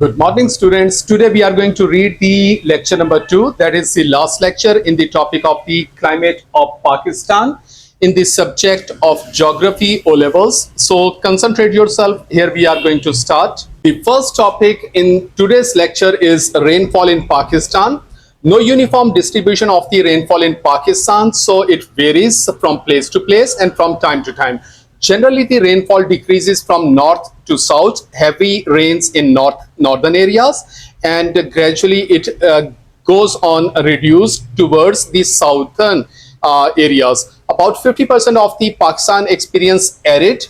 Good morning, students. Today we are going to read the lecture number 2. That is the last lecture in the topic of the climate of Pakistan in the subject of geography O levels. So concentrate yourself. Here we are going to start. The first topic in today's lecture is rainfall in Pakistan. No uniform distribution of the rainfall in Pakistan, so it varies from place to place and from time to time. Generally, the rainfall decreases from north to south, heavy rains in northern areas, and gradually it goes on reduced towards the southern areas. About 50% of the Pakistan experience arid,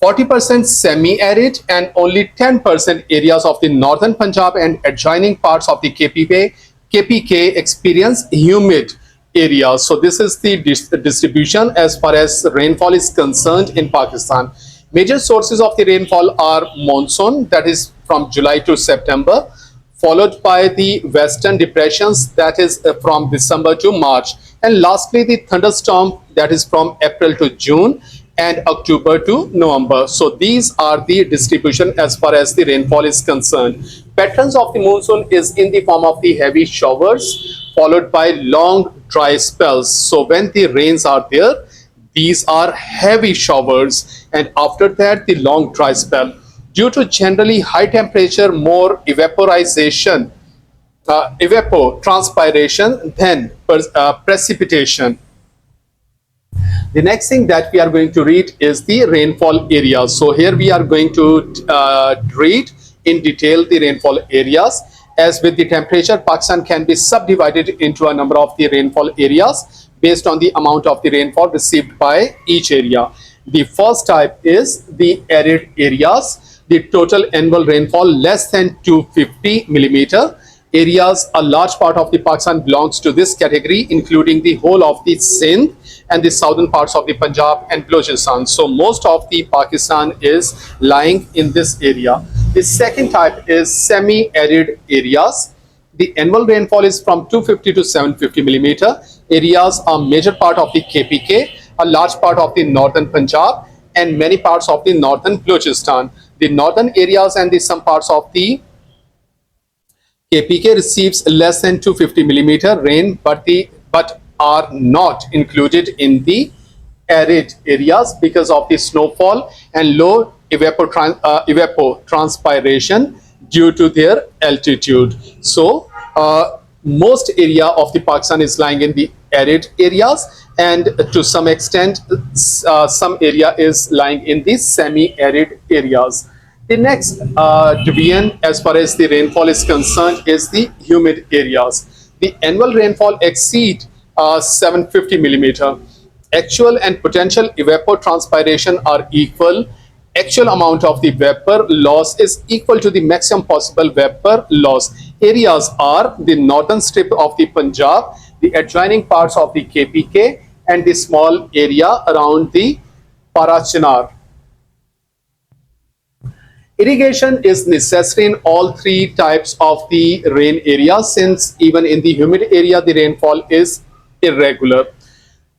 40% semi-arid, and only 10% areas of the northern Punjab and adjoining parts of the KPK experience humid areas. So this is the distribution as far as rainfall is concerned in Pakistan. Major sources of the rainfall are monsoon, that is from July to September, followed by the western depressions, that is from December to March, and lastly the thunderstorm, that is from April to June and October to November. So these are the distribution as far as the rainfall is concerned. Patterns of the monsoon is in the form of the heavy showers followed by long dry spells. So when the rains are there, these are heavy showers, and after that the long dry spell. Due to generally high temperature, more evapotranspiration than precipitation. The next thing that we are going to read is the rainfall areas. So here we are going to read in detail the rainfall areas. As with the temperature, Pakistan can be subdivided into a number of the rainfall areas based on the amount of the rainfall received by each area. The first type is the arid areas. The total annual rainfall less than 250 millimeter. Areas, a large part of the Pakistan belongs to this category, including the whole of the Sindh and the southern parts of the Punjab and Balochistan. So most of the Pakistan is lying in this area. The second type is semi-arid areas. The annual rainfall is from 250 to 750 millimeter. Areas are major part of the KPK, a large part of the northern Punjab, and many parts of the northern Balochistan. The northern areas and some parts of the KPK receives less than 250 millimeter rain, but are not included in the arid areas because of the snowfall and low evapotranspiration due to their altitude. So most area of the Pakistan is lying in the arid areas, and to some extent some area is lying in the semi-arid areas. The next division as far as the rainfall is concerned is the humid areas. The annual rainfall exceed 750 millimeter. Actual and potential evapotranspiration are equal. Actual amount of the vapor loss is equal to the maximum possible vapor loss. Areas are the northern strip of the Punjab, the adjoining parts of the KPK, and the small area around the Parachinar. Irrigation is necessary in all three types of the rain areas, since even in the humid area the rainfall is irregular.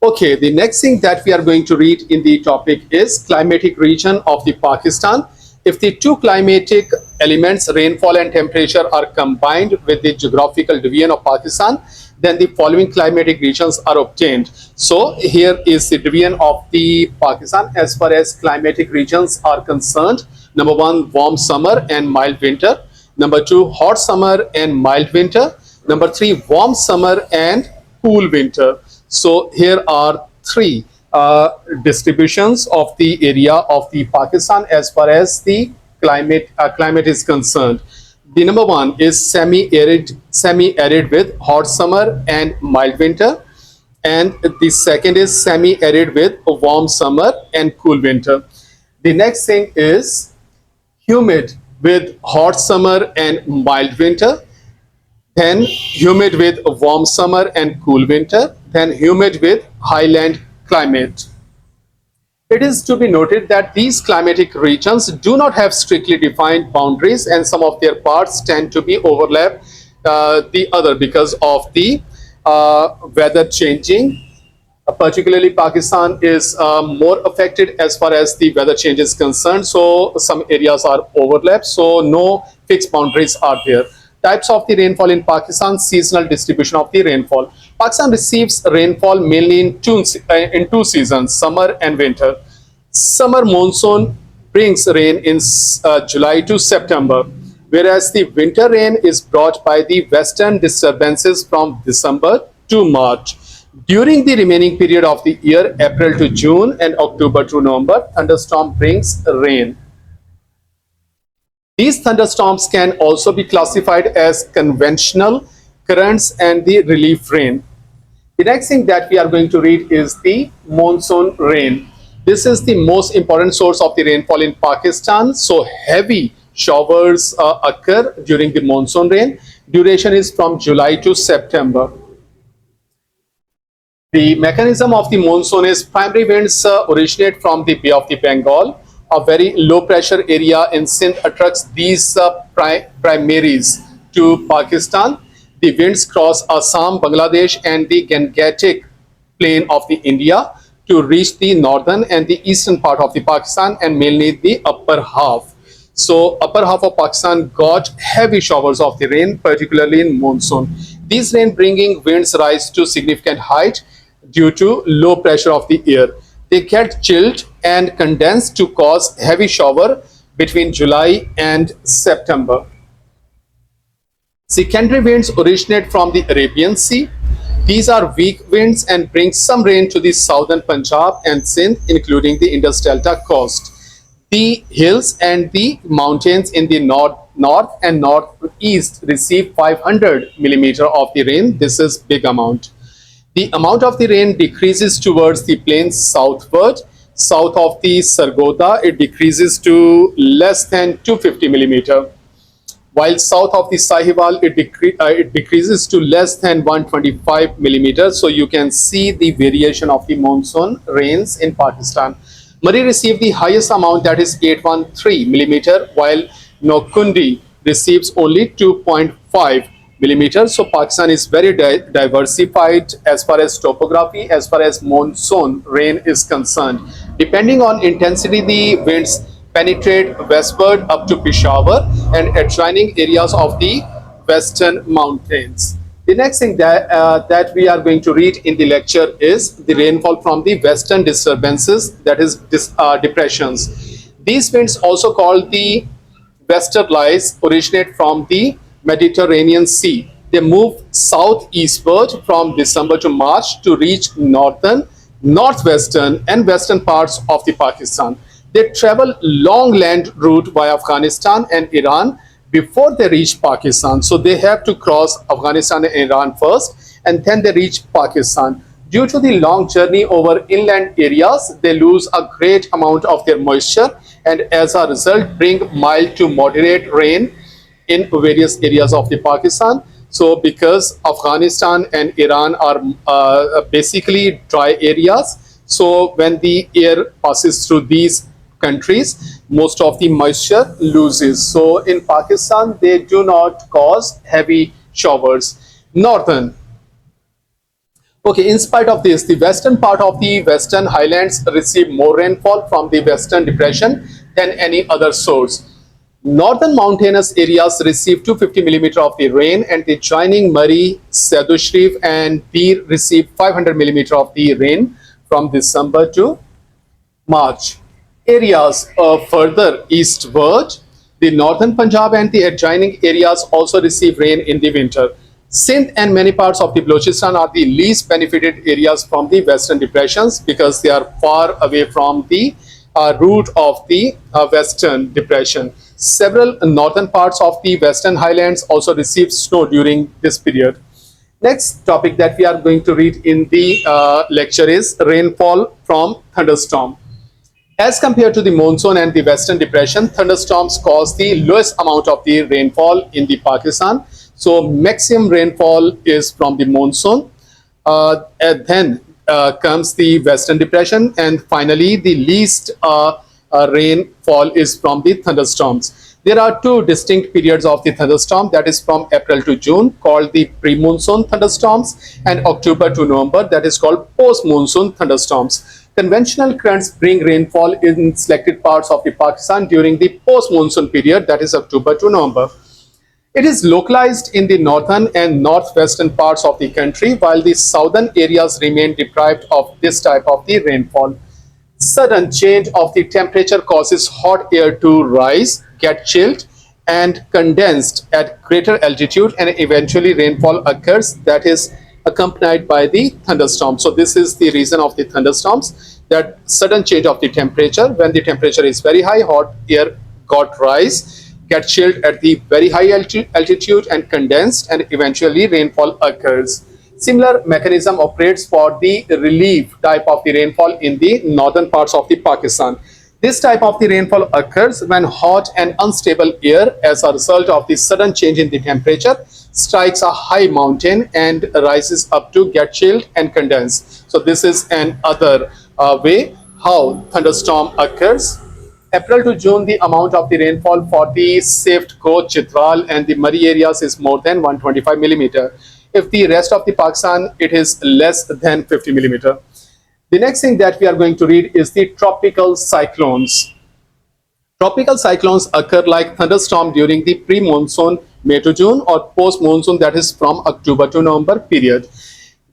Okay, the next thing that we are going to read in the topic is climatic region of the Pakistan. If the two climatic elements, rainfall and temperature, are combined with the geographical division of Pakistan, then the following climatic regions are obtained. So here is the division of the Pakistan as far as climatic regions are concerned. Number 1, warm summer and mild winter. Number 2, hot summer and mild winter. Number 3, warm summer and cool winter. So here are three distributions of the area of the Pakistan as far as the climate is concerned. The number 1 is semi-arid with hot summer and mild winter, and the second is semi-arid with warm summer and cool winter. The next thing is humid with hot summer and mild winter, then humid with warm summer and cool winter, then humid with highland climate. It is to be noted that these climatic regions do not have strictly defined boundaries, and some of their parts tend to be overlap the other because of the weather changing Particularly, Pakistan is more affected as far as the weather change is concerned. So some areas are overlapped. So no fixed boundaries are there. Types of the rainfall in Pakistan, seasonal distribution of the rainfall. Pakistan receives rainfall mainly in two seasons, summer and winter. Summer monsoon brings rain in July to September, whereas the winter rain is brought by the western disturbances from December to March. During the remaining period of the year, April to June and October to November, thunderstorm brings rain. These thunderstorms can also be classified as conventional currents and the relief rain. The next thing that we are going to read is the monsoon rain. This is the most important source of the rainfall in Pakistan. So heavy showers occur during the monsoon rain. Duration is from July to September. The mechanism of the monsoon is primary winds originate from the Bay of the Bengal. A very low pressure area in Sindh attracts these primaries to Pakistan. The winds cross Assam, Bangladesh, and the Gangetic plain of the India to reach the northern and the eastern part of the Pakistan, and mainly the upper half. So upper half of Pakistan got heavy showers of the rain, particularly in monsoon. These rain bringing winds rise to significant height due to low pressure of the air. They get chilled and condensed to cause heavy shower between July and September. Secondary winds originate from the Arabian Sea. These are weak winds and bring some rain to the southern Punjab and Sindh, including the Indus Delta coast. The hills and the mountains in the north and northeast receive 500 millimeter of the rain. This is big amount. The amount of the rain decreases towards the plains southward. South of the Sargodha, it decreases to less than 250 millimeter. While south of the Sahiwal, it decreases to less than 125 millimeters. So you can see the variation of the monsoon rains in Pakistan. Murree received the highest amount, that is 813 millimeter, while Nokundi receives only 2.5 millimeters. So Pakistan is very diversified as far as topography, as far as monsoon rain is concerned. Depending on intensity, the winds penetrate westward up to Peshawar and adjoining areas of the western mountains. The next thing that we are going to read in the lecture is the rainfall from the western disturbances, that is depressions. These winds, also called the westerlies, originate from the Mediterranean Sea. They move southeastward from December to March to reach northern, northwestern, and western parts of the Pakistan. They travel long land route via Afghanistan and Iran before they reach Pakistan. So they have to cross Afghanistan and Iran first, and then they reach Pakistan. Due to the long journey over inland areas, they lose a great amount of their moisture, and as a result bring mild to moderate rain in various areas of the Pakistan. So because Afghanistan and Iran are basically dry areas, so when the air passes through these countries, most of the moisture loses. So in Pakistan, they do not cause heavy showers. Northern. Okay, in spite of this, the western part of the Western Highlands receive more rainfall from the Western Depression than any other source. Northern mountainous areas receive 250 millimeter of the rain, and the adjoining Murree, Sadhu Sharif, and Peer receive 500 millimeter of the rain from December to March. Areas further eastward, the northern Punjab and the adjoining areas also receive rain in the winter. Sindh and many parts of the Balochistan are the least benefited areas from the western depressions because they are far away from the route of the western depression. Several northern parts of the Western Highlands also receive snow during this period. Next topic that we are going to read in the lecture is rainfall from thunderstorm. As compared to the monsoon and the western depression, thunderstorms cause the lowest amount of the rainfall in the Pakistan. So maximum rainfall is from the monsoon, and then comes the western depression, and finally the least rainfall is from the thunderstorms. There are two distinct periods of the thunderstorm, that is from April to June, called the pre-monsoon thunderstorms, and October to November, that is called post-monsoon thunderstorms. Conventional currents bring rainfall in selected parts of the Pakistan during the post-monsoon period, that is October to November. It is localized in the northern and northwestern parts of the country, while the southern areas remain deprived of this type of the rainfall. Sudden change of the temperature causes hot air to rise, get chilled, and condensed at greater altitude, and eventually rainfall occurs that is accompanied by the thunderstorm. So this is the reason of the thunderstorms, that sudden change of the temperature. When the temperature is very high, hot air got rise, get chilled at the very high altitude and condensed, and eventually rainfall occurs. Similar mechanism operates for the relief type of the rainfall in the northern parts of the Pakistan. This type of the rainfall occurs when hot and unstable air, as a result of the sudden change in the temperature, strikes a high mountain and rises up to get chilled and condense. So this is another way how thunderstorm occurs. April to June, the amount of the rainfall for the Safed Coast, Chitral, and the Murray areas is more than 125 millimeter. If the rest of the Pakistan, it is less than 50 millimeter. The next thing that we are going to read is the tropical cyclones. Tropical cyclones occur like thunderstorm during the pre-monsoon May to June, or post-monsoon, that is from October to November period.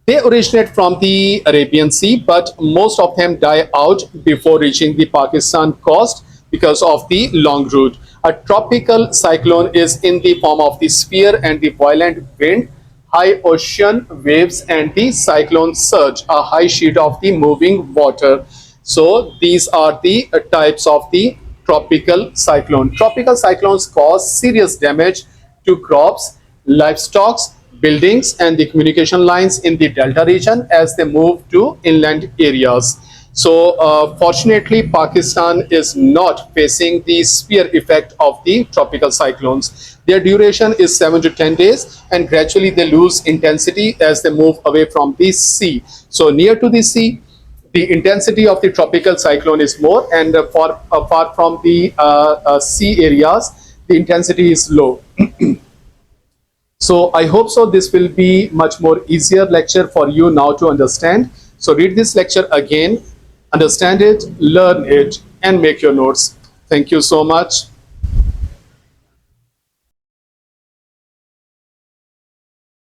They originate from the Arabian Sea, but most of them die out before reaching the Pakistan coast because of the long route. A tropical cyclone is in the form of the sphere and the violent wind, high ocean waves, and the cyclone surge, a high sheet of the moving water. So these are the types of the tropical cyclone. Tropical cyclones cause serious damage to crops, livestock, buildings, and the communication lines in the delta region as they move to inland areas. So fortunately, Pakistan is not facing the sphere effect of the tropical cyclones. Their duration is 7 to 10 days, and gradually they lose intensity as they move away from the sea. So near to the sea, the intensity of the tropical cyclone is more, and apart from the sea areas, the intensity is low. So I hope so this will be much more easier lecture for you now to understand. So read this lecture again, understand it, learn it, and make your notes. Thank you so much.